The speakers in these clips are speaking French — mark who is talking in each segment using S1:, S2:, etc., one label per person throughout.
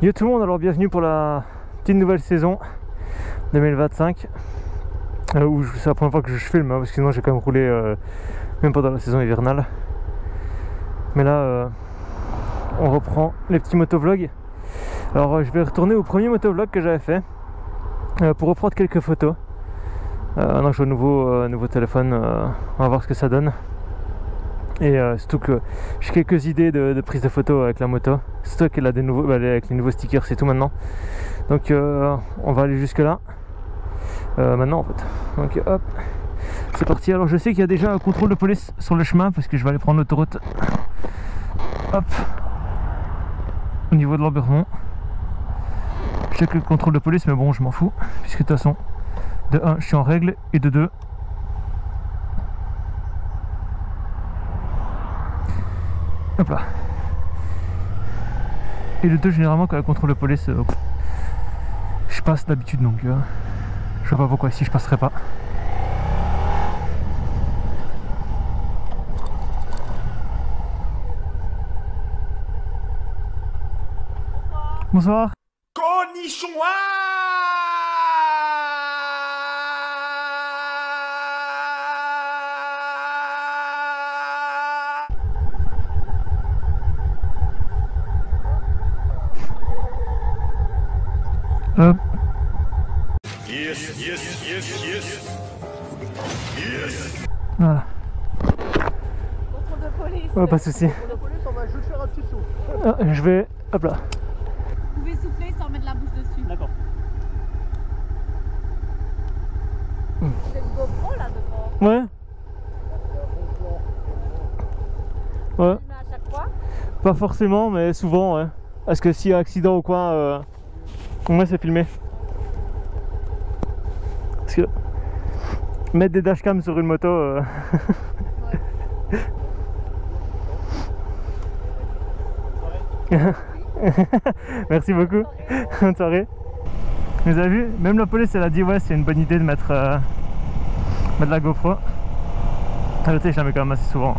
S1: Yo tout le monde, alors bienvenue pour la petite nouvelle saison 2025 où c'est la première fois que je filme parce que sinon j'ai quand même roulé même pendant la saison hivernale. Mais là on reprend les petits motovlogs. Alors je vais retourner au premier motovlog que j'avais fait pour reprendre quelques photos. Maintenant que j'ai un nouveau téléphone, on va voir ce que ça donne. Et surtout que j'ai quelques idées de prise de photos avec la moto. Surtout qu'elle a des nouveaux, avec les nouveaux stickers, c'est tout maintenant. Donc on va aller jusque là. Maintenant en fait. Donc hop, c'est parti. Alors je sais qu'il y a déjà un contrôle de police sur le chemin parce que je vais aller prendre l'autoroute. Hop, au niveau de l'Ambermont. Je sais que le contrôle de police, mais bon, je m'en fous puisque de toute façon, de 1, je suis en règle, et de 2, hop là. Et le 2, généralement, quand il y a contrôle de police, je passe d'habitude, donc je vois pas pourquoi ici je passerai pas. Bonsoir.
S2: Konnichiwa.
S1: Hop.
S2: Yes, yes, yes, yes. Yes.
S1: Voilà.
S3: Contrôle de police.
S1: Oh, pas de soucis.
S4: Pour la police, on va juste faire un petit saut.
S1: Je vais. Hop là.
S3: Vous pouvez souffler sans mettre la bouche dessus.
S4: D'accord.
S3: C'est une GoPro là devant.
S1: Ouais. Ouais.
S3: Tu mets à chaque fois.
S1: Pas forcément, mais souvent, ouais. Parce que s'il y a accident ou quoi, moi c'est filmé. Parce que mettre des dashcams sur une moto.
S3: Ouais.
S1: Merci beaucoup. Bonne soirée. Vous avez vu, même la police elle a dit ouais c'est une bonne idée de mettre la GoPro. Je sais, je la mets quand même assez souvent.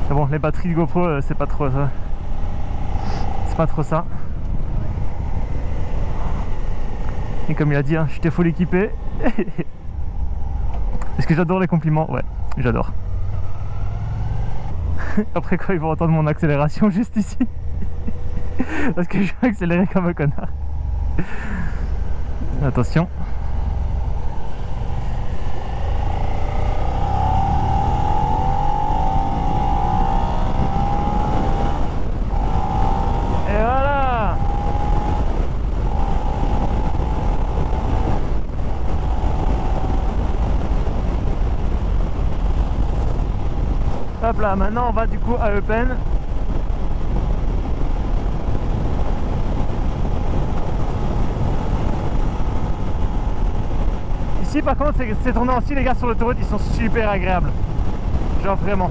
S1: Mais bon, les batteries de GoPro c'est pas trop ça. C'est pas trop ça. Et comme il a dit, hein, j'étais full équipé. Est-ce que j'adore les compliments? Ouais, j'adore. Après quoi ils vont entendre mon accélération juste ici. Parce que je vais accélérer comme un connard. Attention. Et voilà. Hop là, maintenant on va du coup à Eupen. Ici par contre ces tournants-ci les gars sur l'autoroute ils sont super agréables. Genre vraiment.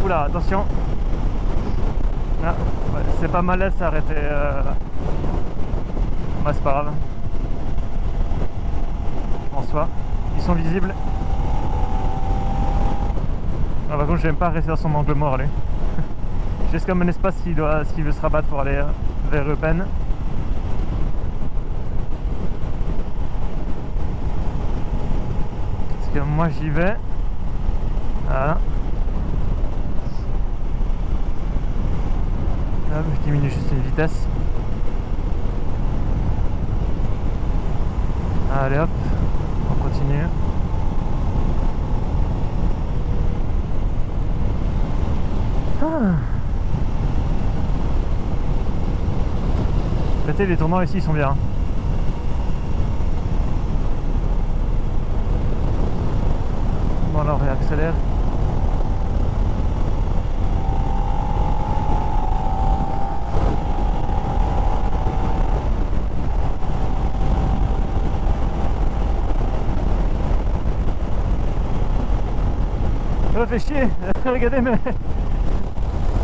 S1: Oula, attention. Ah, ouais, c'est pas mal là, ça arrêté là. Ouais, c'est pas grave. En soi, ils sont visibles. Ah, par contre j'aime pas rester dans son angle mort lui. Je laisse comme un espace s'il veut se rabattre pour aller vers Eupen. Parce que moi j'y vais. Voilà. Hop, je diminue juste une vitesse. Allez hop, on continue. Ah. Peut-être les tournants ici ils sont bien. Bon alors on réaccélère. Ça fait chier. Regardez mais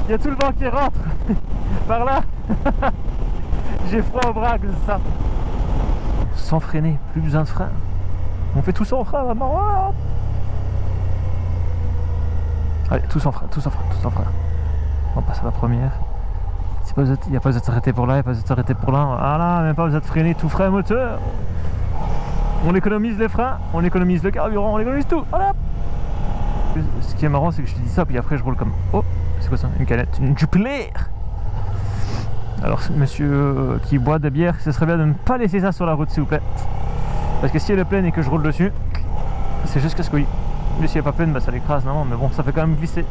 S1: il y a tout le vent qui rentre par là. J'ai froid au bras, c'est ça. Sans freiner, plus besoin de frein. On fait tout sans frein maintenant. Allez, tout sans frein, tout sans frein, tout sans frein. On passe à la première. C'est n'y a pas besoin de s'arrêter pour là, il n'y a pas besoin de s'arrêter pour là. Voilà, même pas besoin de freiner, tout frais moteur. On économise les freins, on économise le carburant, on économise tout. Voilà. Ce qui est marrant, c'est que je te dis ça, puis après je roule comme... Oh, c'est quoi ça? Une canette, une Jupiler. Alors, monsieur qui boit de bière, ce serait bien de ne pas laisser ça sur la route, s'il vous plaît. Parce que si elle est pleine et que je roule dessus, c'est juste casse-couille. Mais si elle n'est pas pleine, bah, ça l'écrase, non, mais bon, ça fait quand même glisser.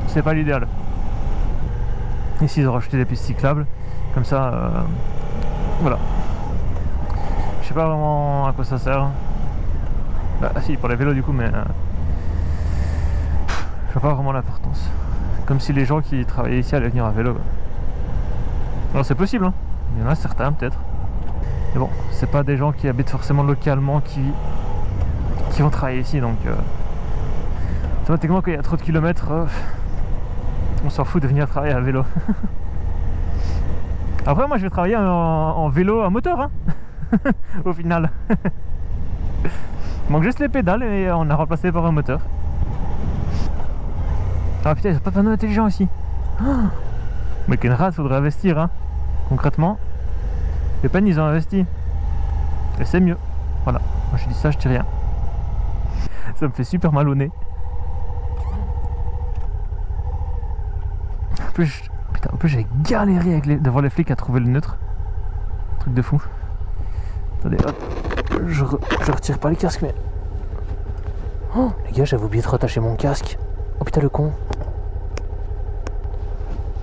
S1: C'est pas l'idéal. Ici, ils ont rajouté des pistes cyclables, comme ça, voilà. Je sais pas vraiment à quoi ça sert. Bah, si, pour les vélos du coup, mais je vois pas vraiment l'importance. Comme si les gens qui travaillaient ici allaient venir à vélo. Quoi. Alors c'est possible, hein. Il y en a certains peut-être. Mais bon, c'est pas des gens qui habitent forcément localement qui vont travailler ici, donc automatiquement quand il y a trop de kilomètres, on s'en fout de venir travailler à vélo. Après moi je vais travailler en vélo à moteur, hein. Au final. Il manque juste les pédales et on a remplacé par un moteur. Ah putain, ils ont pas de panneau intelligent ici. Mais qu'une rate, faudrait investir, hein. Concrètement, les pannes ils ont investi. Et c'est mieux. Voilà, moi je dis ça, je dis rien. Ça me fait super mal au nez. En plus, putain, en plus j'ai galéré avec devant les flics à trouver le neutre. Truc de fou. Attendez, hop. Je retire pas les casques, mais... Oh, les gars, j'avais oublié de rattacher mon casque. Oh putain, le con.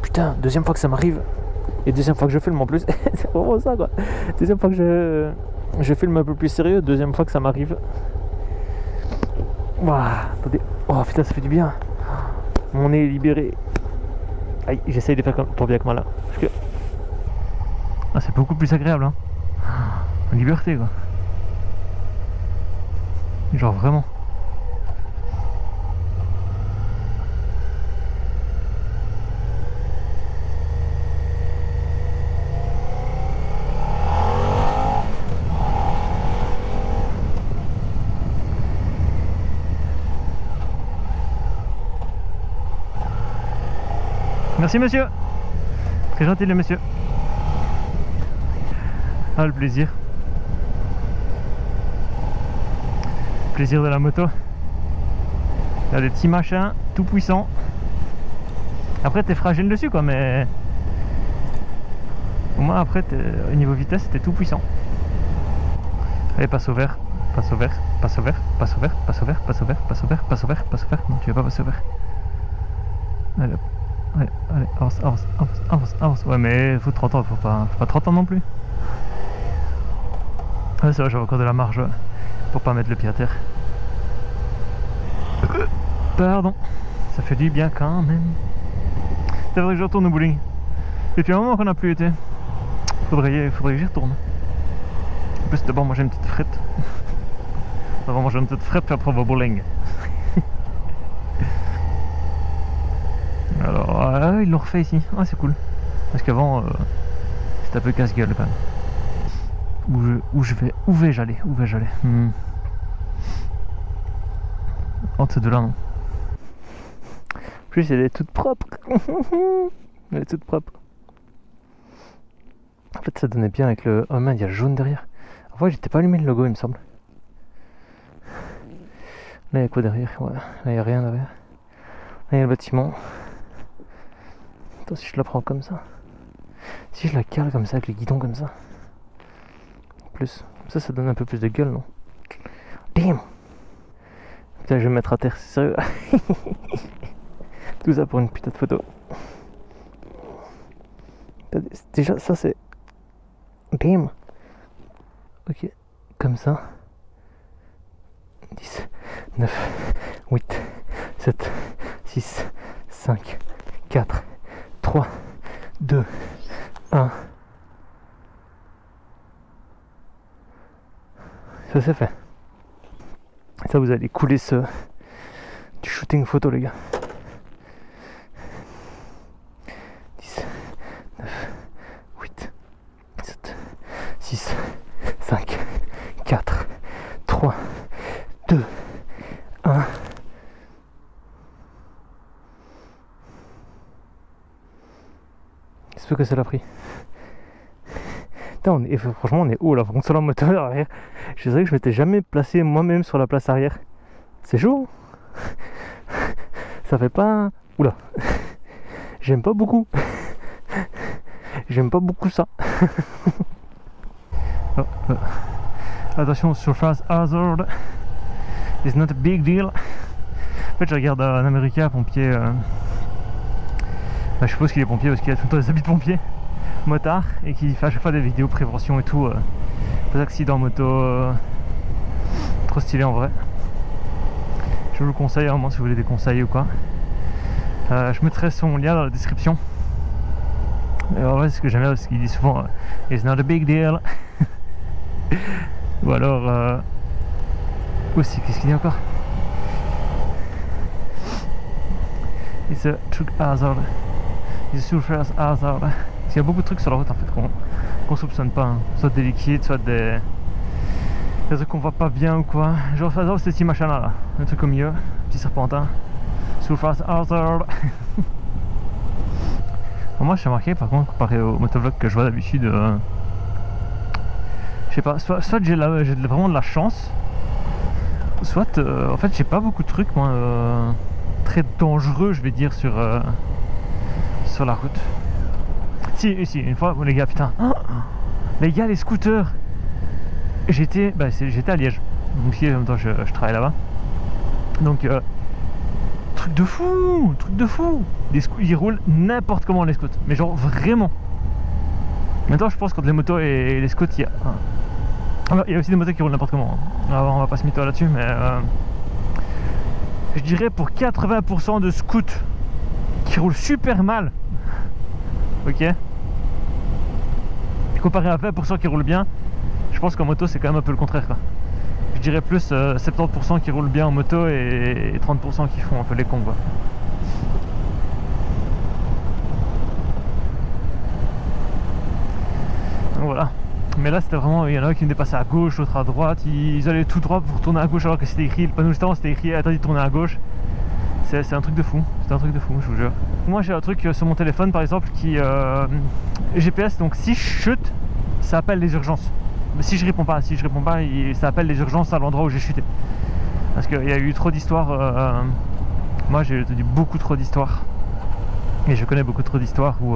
S1: Putain, deuxième fois que ça m'arrive. Et deuxième fois que je filme en plus. C'est vraiment ça, quoi. Deuxième fois que je filme un peu plus sérieux. Deuxième fois que ça m'arrive. Waouh, attendez. Oh putain, ça fait du bien. Mon nez est libéré. Aïe, j'essaye de faire tant bien que mal là. Parce que... Ah, c'est beaucoup plus agréable, hein. En liberté, quoi. Genre vraiment. Merci monsieur. Très gentil le monsieur. Ah, le plaisir. Plaisir de la moto. Il y a des petits machins tout puissants. Après t'es fragile dessus quoi, mais au moins après au niveau vitesse t'es tout puissant. Allez, passe au vert, passe au vert, passe au vert, passe au vert, passe au vert, passe au vert, passe au vert, passe au vert, passe au vert. Non, tu vas pas passer au vert. Allez, allez, allez, avance, avance, avance, avance, avance. Ouais, mais faut 30 ans, faut pas 30 ans non plus. Ouais, ça va, j'avais encore de la marge pour pas mettre le pied à terre. Pardon, ça fait du bien quand même. C'est vrai que je retourne au bowling. Depuis un moment qu'on n'a plus été. Faudrait que j'y retourne. En plus, d'abord manger une petite frite. D'abord manger une petite frite, puis après on va au bowling. Alors, ils l'ont refait ici. Ah, c'est cool. Parce qu'avant, c'était un peu casse-gueule quand même. Où vais-je aller? Entre ces deux là, non. En plus, elle est toute propre. Elle est toute propre. En fait, ça donnait bien avec le... Oh man, il y a le jaune derrière. En vrai, j'étais pas allumé le logo, il me semble. Là, il y a quoi derrière? Ouais, là, il n'y a rien derrière. Là, il y a le bâtiment. Attends, si je la prends comme ça. Si je la cale comme ça, avec le guidon comme ça. Plus. Comme ça donne un peu plus de gueule, non? Bim! Putain, je vais me mettre à terre, c'est sérieux. Tout ça pour une putain de photo. Déjà, ça c'est... Bim! Ok, comme ça. 10, 9, 8, 7, 6, 5, 4, 3, 2, 1. Ça c'est fait. Ça, vous allez couler du shooting photo, les gars. 10, 9, 8, 7, 6, 5, 4, 3, 2, 1. que ça l'a pris. Putain, franchement on est haut là, par contre sur la moto arrière. Je sais que je m'étais jamais placé moi-même sur la place arrière. C'est chaud. Ça fait pas... Oula. J'aime pas beaucoup. J'aime pas beaucoup ça. Oh, attention, surface hazard. It's not a big deal. En fait, je regarde un américain pompier. Je suppose qu'il est pompier parce qu'il a tout le temps des habits de pompier, motard, et qui fait à chaque fois des vidéos prévention et tout. Des accidents moto. Trop stylé en vrai. Je vous le conseille, vraiment, si vous voulez des conseils ou quoi. Je mettrai son lien dans la description. Et en vrai, ce que j'aime bien, c'est qu'il dit souvent It's not a big deal. Ou alors aussi, qu'est-ce qu'il dit encore? It's a truck hazard. It's a surface hazard. Parce qu'il y a beaucoup de trucs sur la route en fait qu'on soupçonne pas, hein. Soit des liquides, soit des trucs qu'on voit pas bien ou quoi. Genre par exemple, c'est ce petit machin là, un truc au milieu, petit serpentin. Surface hazard. Moi je suis remarqué par contre, comparé au motovlog que je vois d'habitude, je sais pas, soit j'ai vraiment de la chance, soit en fait j'ai pas beaucoup de trucs moi très dangereux je vais dire sur la route. Si une fois, les gars, putain, les gars, les scooters, j'étais à Liège, donc en même temps je travaille là-bas, donc truc de fou, ils roulent n'importe comment les scouts, mais genre vraiment. Maintenant je pense qu'entre les motos et les scouts, il y a aussi des motos qui roulent n'importe comment, hein. Alors, on va pas se mytho là-dessus, mais je dirais pour 80% de scouts qui roulent super mal, ok, comparé à 20% qui roulent bien, je pense qu'en moto c'est quand même un peu le contraire quoi. Je dirais plus 70% qui roulent bien en moto et 30% qui font un peu les cons quoi. Donc voilà. Mais là c'était vraiment, il y en a qui me dépassaient à gauche, l'autre à droite, ils allaient tout droit pour tourner à gauche alors que c'était écrit, le panneau juste avant c'était écrit interdit de tourner à gauche. C'est un truc de fou, c'est un truc de fou, je vous jure. Moi j'ai un truc sur mon téléphone par exemple qui GPS, donc si je chute, ça appelle les urgences. Mais si je réponds pas, ça appelle les urgences à l'endroit où j'ai chuté. Parce qu'il y a eu trop d'histoires, moi j'ai entendu beaucoup trop d'histoires. Et je connais beaucoup trop d'histoires où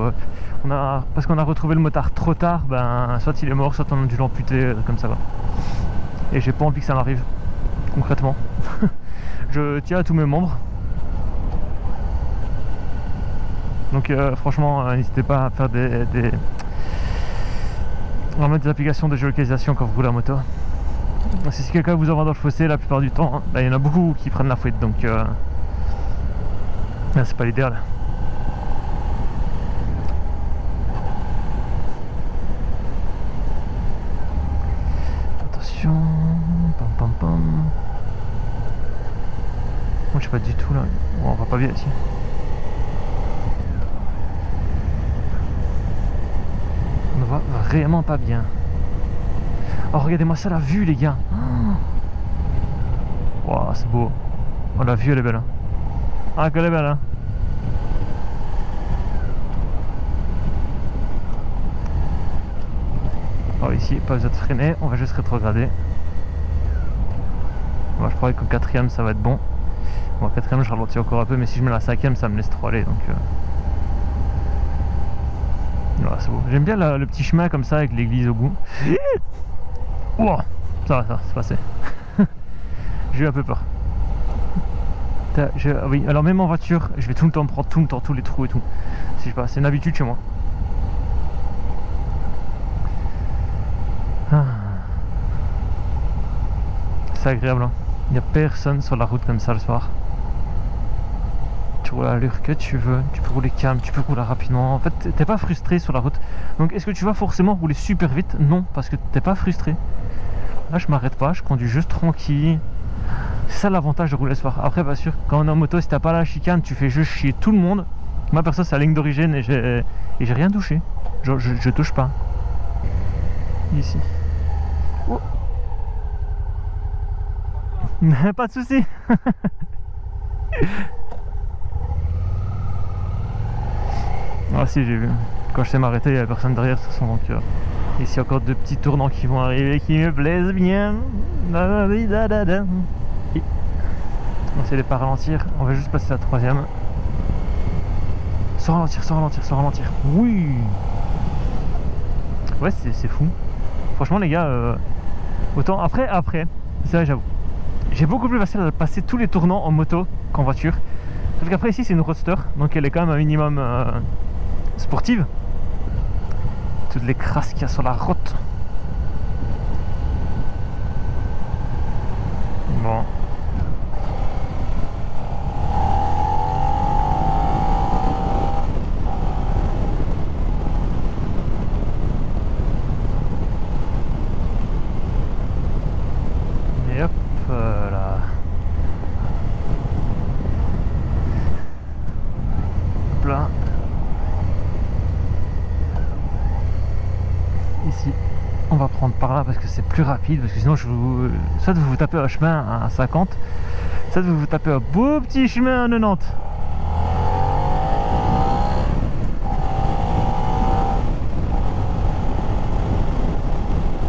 S1: parce qu'on a retrouvé le motard trop tard, ben soit il est mort, soit on a dû l'amputer, comme ça va. Et j'ai pas envie que ça m'arrive, concrètement. Je tiens à tous mes membres. Donc franchement, n'hésitez pas à faire vraiment des applications de géolocalisation quand vous roulez en moto. Si quelqu'un vous envoie dans le fossé, la plupart du temps, il y en a beaucoup qui prennent la fuite, donc c'est pas l'idéal. Attention, pam. Moi je sais pas du tout là, bon, on va pas bien ici. On ne voit vraiment pas bien. Oh regardez-moi ça, la vue les gars. Wow, c'est beau. Oh la vue elle est belle hein. Ah qu'elle est belle hein. Alors ici pas besoin de freiner, on va juste rétrograder. Moi je crois qu'au 4ème ça va être bon. Bon, au 4ème je ralentis encore un peu, mais si je mets la 5ème ça me laisse trop aller, donc voilà, c'est beau. J'aime bien le petit chemin comme ça avec l'église au bout. Wow, ça va, c'est passé. J'ai eu un peu peur. Oui, alors même en voiture, je vais tout le temps prendre tous les trous et tout. Je sais pas, c'est une habitude chez moi. C'est agréable hein. Il n'y a personne sur la route comme ça le soir. Tu roules à l'allure que tu veux, tu peux rouler calme, tu peux rouler rapidement. En fait, t'es pas frustré sur la route. Donc est-ce que tu vas forcément rouler super vite? Non, parce que t'es pas frustré. Là je m'arrête pas, je conduis juste tranquille. C'est ça l'avantage de rouler le soir. Après bien sûr, quand on est en moto, si t'as pas la chicane, tu fais juste chier tout le monde. Moi perso c'est la ligne d'origine et j'ai rien touché. Genre je touche pas. Ici. Oh. Pas de soucis. Ah si j'ai vu. quand je sais m'arrêter, il n'y a personne derrière de toute façon. Donc, ici, encore 2 petits tournants qui vont arriver qui me plaisent bien. On va essayer de pas ralentir. On va juste passer la 3e. Sans ralentir, sans ralentir, sans ralentir. Oui. Ouais, c'est fou. Franchement, les gars, autant après, c'est vrai, j'avoue. J'ai beaucoup plus facile à passer tous les tournants en moto qu'en voiture. Sauf qu'après, ici, c'est une roadster, donc elle est quand même un minimum sportive. Toutes les crasses qu'il y a sur la route. Bon. Et hop là. Hop là. Ici, on va prendre par là parce que c'est plus rapide, parce que sinon soit vous vous tapez un chemin à 50, soit vous vous tapez un beau petit chemin à 90.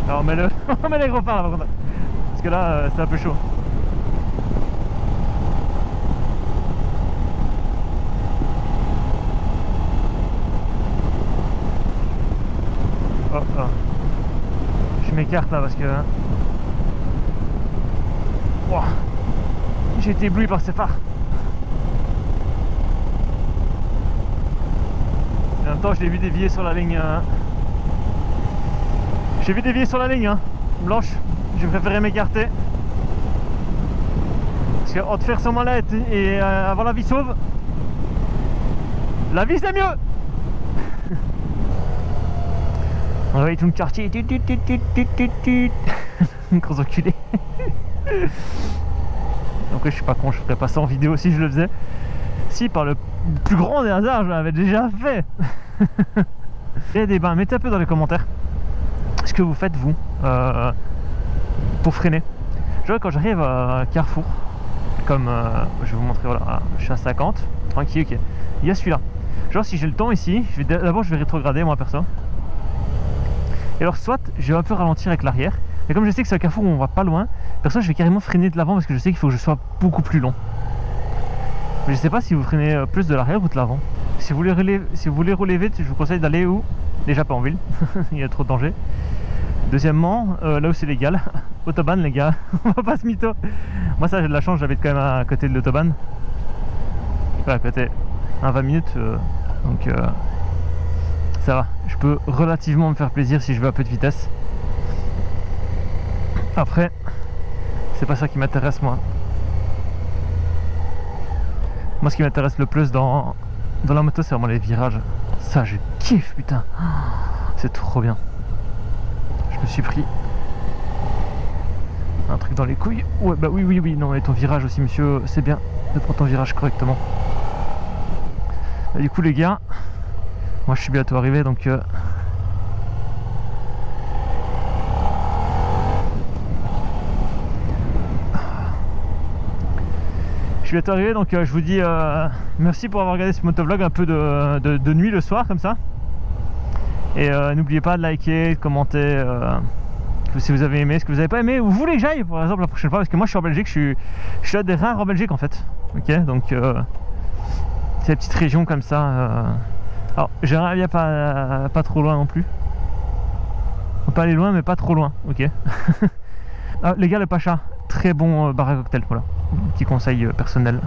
S1: Alors on met les gros phares là par contre, parce que là c'est un peu chaud. Oh, oh. Je m'écarte là parce que wow. J'ai été ébloui par ces phares. Et en même temps je l'ai vu dévier sur la ligne j'ai vu dévier sur la ligne blanche. J'ai préféré m'écarter parce que entre faire son malade et avoir la vie sauve, la vie c'est mieux. On va tout le quartier. Gros enculé. Donc je suis pas con, je ferais pas ça en vidéo si je le faisais. Si par le plus grand des hasards, je l'avais déjà fait. Et des bains, mettez un peu dans les commentaires ce que vous faites vous pour freiner. Genre quand j'arrive à Carrefour, comme je vais vous montrer, voilà, je suis à 50, tranquille, ok. Il y a celui-là. Genre si j'ai le temps ici, d'abord je vais rétrograder moi perso. Et alors soit je vais un peu ralentir avec l'arrière, mais comme je sais que c'est un carrefour où on va pas loin, perso je vais carrément freiner de l'avant parce que je sais qu'il faut que je sois beaucoup plus long. Mais je sais pas si vous freinez plus de l'arrière ou de l'avant. Si vous voulez rouler vite, je vous conseille d'aller où? Déjà pas en ville, il y a trop de danger. Deuxièmement, là où c'est légal, autobahn les gars, on va pas se mytho. Moi ça j'ai de la chance, j'habite quand même à côté de l'autobahn. Enfin, à côté, à 20 minutes, donc ça va, je peux relativement me faire plaisir si je veux un peu de vitesse. Après, c'est pas ça qui m'intéresse moi. Moi ce qui m'intéresse le plus dans la moto c'est vraiment les virages. Ça je kiffe putain. C'est trop bien. Je me suis pris un truc dans les couilles. Ouais bah oui, non mais ton virage aussi monsieur, c'est bien de prendre ton virage correctement. Et du coup les gars, moi je suis bientôt arrivé donc je suis bientôt arrivé donc je vous dis merci pour avoir regardé ce motovlog un peu de nuit le soir comme ça. Et n'oubliez pas de liker, de commenter si vous avez aimé, ce que vous n'avez pas aimé, ou vous voulez que j'aille par exemple la prochaine fois, parce que moi je suis en Belgique, je suis un des rares en Belgique en fait. Ok, donc c'est une petite région comme ça. Alors j'aimerais bien pas trop loin non plus. On peut pas aller loin mais pas trop loin, ok. Ah, les gars, le Pacha, très bon bar à cocktail, voilà. Petit conseil personnel.